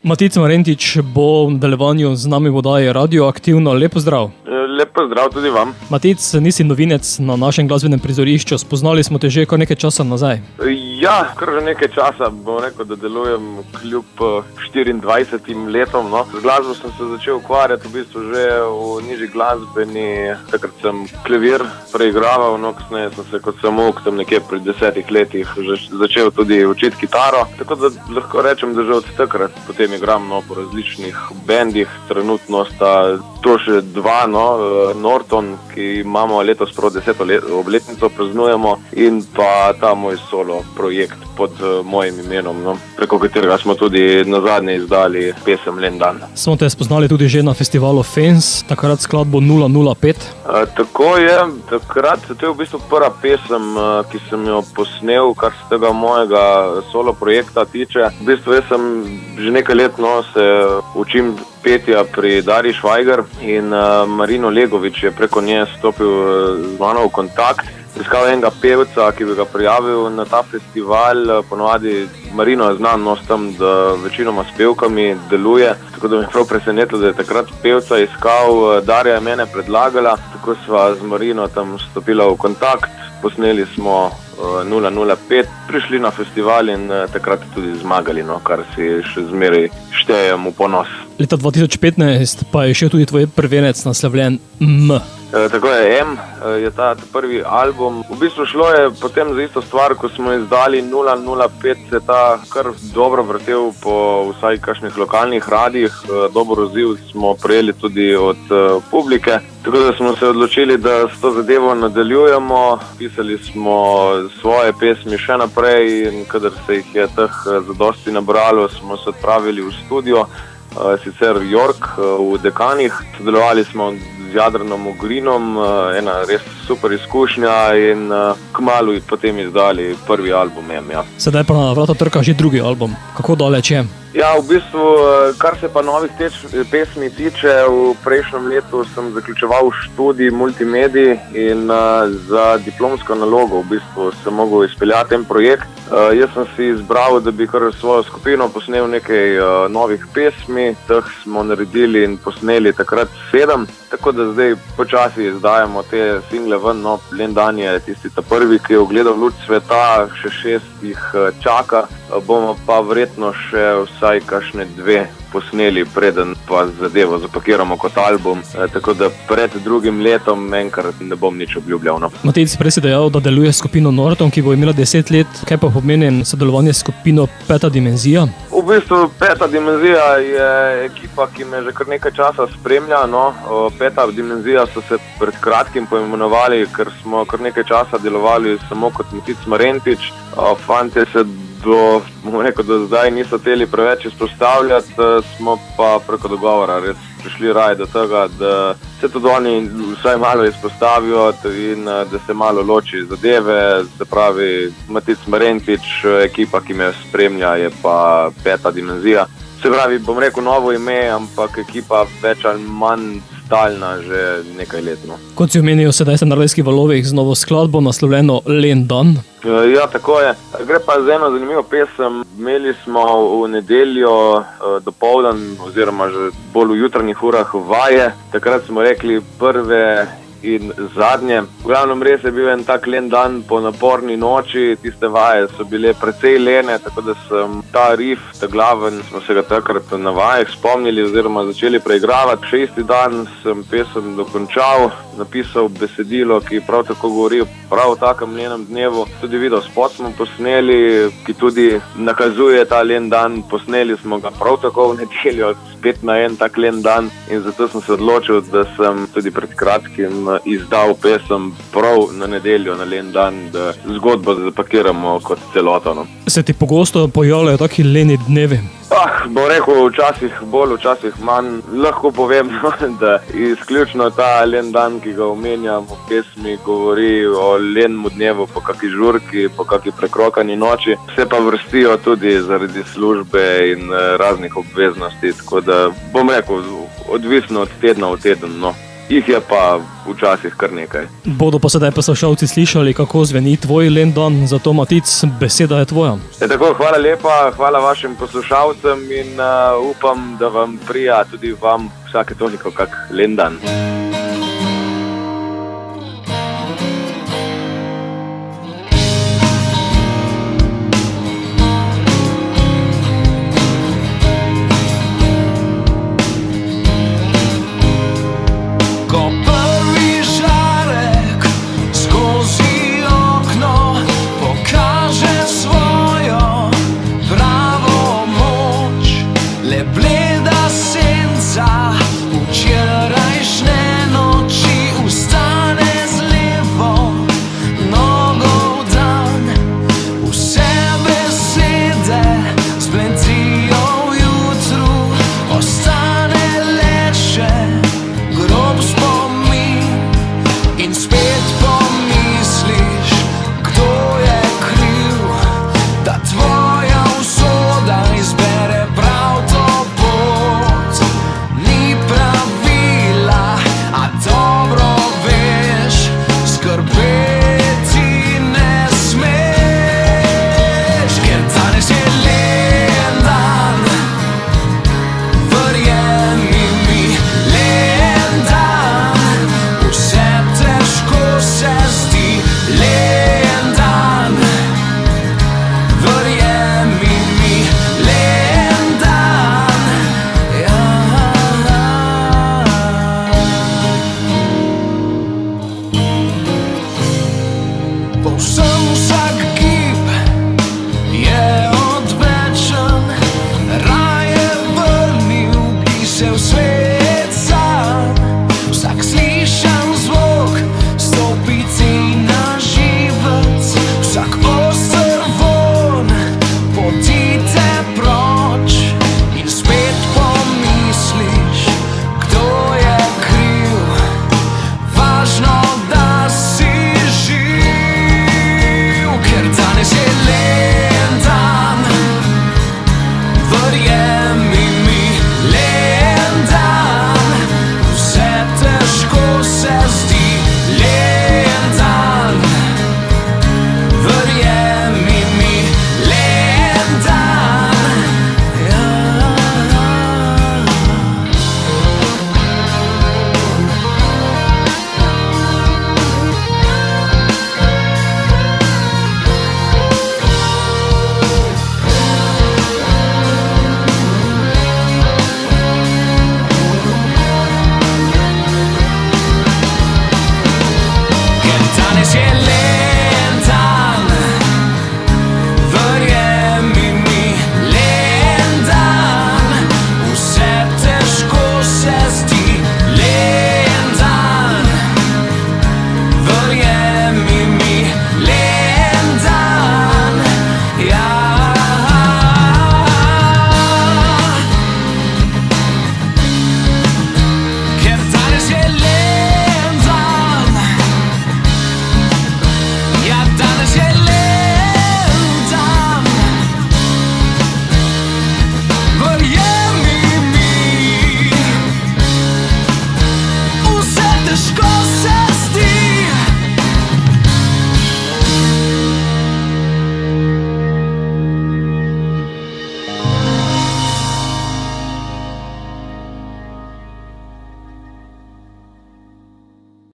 Matic Marentič bo v nadaljevanju z nami v oddaji Radioaktivno. Lep pozdrav. Lep pozdrav tudi vam. Matic, nisi novinec na našem glasbenem prizorišču, spoznali smo te že kar nekaj časa nazaj. Ja, kar že nekaj časa, bom rekel, da delujem kljub 24 letom. No. Z glasbo sem se začel ukvarjati v bistvu že v nižji glasbeni, takrat sem klavir preigraval, no kasneje sem se kot samouk tam nekje pri 10 letih začel tudi učiti kitaro. Tako da lahko rečem, da že od takrat potem igram po različnih bendih, trenutno sta to še dva, Norton, ki imamo letos prav 10. obletnico praznujemo, in pa ta moj solo projekt pod mojim imenom, preko katerega smo tudi nazadnje izdali pesem Len dan. Smo te spoznali tudi že na festivalu Fens, takrat skladbo 005. Tako je, takrat, to je v bistvu prva pesem, ki sem jo posnel, kar se tega mojega solo projekta tiče. V bistvu jaz sem že nekaj let se učim petja pri Darji Švajger in Marino Legovič je preko nje stopil z mano v kontakt. Iskal enega pevca, ki bi ga prijavil na ta festival. Ponovadi Marino je znan s tem, da večinoma s pevkami deluje, tako da mi je prav presenetilo, da je takrat pevca iskal. Darja je mene predlagala, tako sva z Marino tam stopila v kontakt, posneli smo 005, prišli na festival in takrat tudi zmagali, kar si še zmeraj štejem v ponos. Leta 2015 pa je še tudi tvoj prvenec naslovljen M. Tako je, M je ta prvi album. V bistvu šlo je potem za isto stvar, ko smo izdali 005, se ta kar dobro vrtel po vsaj kakšnih lokalnih radijih. Dober odziv smo prejeli tudi od publike, tako da smo se odločili, da s to zadevo nadaljujemo. Pisali smo svoje pesmi še naprej in kadar se jih je teh zadosti nabralo, smo se odpravili v studio, sicer York v Dekanih. Sodelovali smo z Jadranom Ugrinom, ena res super izkušnja, in kmalu potem izdali prvi album M. Ja. Sedaj pa na vrata trka že drugi album. Kako daleč je? Ja, v bistvu, kar se pa novih pesmi tiče, v prejšnjem letu sem zaključeval študij multimedij in za diplomsko nalogo v bistvu sem mogel izpeljati en projekt. Jaz sem si izbral, da bi kar svojo skupino posnel nekaj novih pesmi, teh smo naredili in posneli takrat 7, tako da zdaj počasi izdajamo te single ven. Len dan je tisti prvi, ki je ugledal luč sveta, še 6 jih čaka, bomo pa verjetno še vsaj kakšne 2 posneli, preden pa zadevo zapakiramo kot album, tako da pred drugim letom enkrat ne bom nič obljubljal. Matic, prej si dejal, da deluje skupino Norton, ki bo imela 10 let. Kaj pa pomeni sodelovanje s skupino Peta dimenzija? V bistvu Peta dimenzija je ekipa, ki me že kar nekaj časa spremlja. Peta dimenzija so se pred kratkim poimenovali, ker smo kar nekaj časa delovali samo kot Matic Marentič. Fantje se do zdaj niso hteli preveč izpostavljati, smo pa preko dogovora res prišli raje do tega, da se tudi oni vsaj malo izpostavijo in da se malo loči zadeve. Se pravi, Matic Marentič, ekipa, ki me spremlja, je pa Peta dimenzija. Se pravi, bom rekel novo ime, ampak ekipa več ali manj stalna že nekaj let. Kot si omenil, sedaj ste na Radijskih valovih z novo skladbo naslovljeno Len dan. Ja, tako je. Gre pa za eno zanimivo pesem. Imeli smo v nedeljo dopoldan oziroma že bolj v jutranjih urah vaje. Takrat smo rekli prve in zadnje. V glavnem res je bil en tak len dan po naporni noči, tiste vaje so bile precej lene, tako da sem ta riff, ta glaven, smo se ga takrat na vajah spomnili oziroma začeli preigravati. Še isti dan sem pesem dokončal, napisal besedilo, ki prav tako govori prav o takem lenem dnevu. Tudi video spot smo posneli, ki tudi nakazuje ta len dan. Posneli smo ga prav tako v nedeljo, spet na en tak len dan, in zato sem se odločil, da sem tudi pred kratkim izdal pesem prav na nedeljo, na len dan, da zgodbo zapakiramo kot celoto. Se ti pogosto pojavljajo taki leni dnevi? Bom rekel, včasih bolj, včasih manj. Lahko povem, da izključno ta len dan, ki ga omenjam v pesmi, govori o lenemu dnevu po kaki žurki, po kaki prekrokani noči. Se pa vrstijo tudi zaradi službe in raznih obveznosti, tako da bom rekel, odvisno od tedna v teden. jih je pa včasih kar nekaj. Bodo pa sedaj poslušalci slišali, kako zveni tvoj Lendan, zato Matic, beseda je tvoja. Tako, hvala lepa, hvala vašim poslušalcem in upam, da vam prija tudi vam vsake toliko kak Lendan. Bleda senca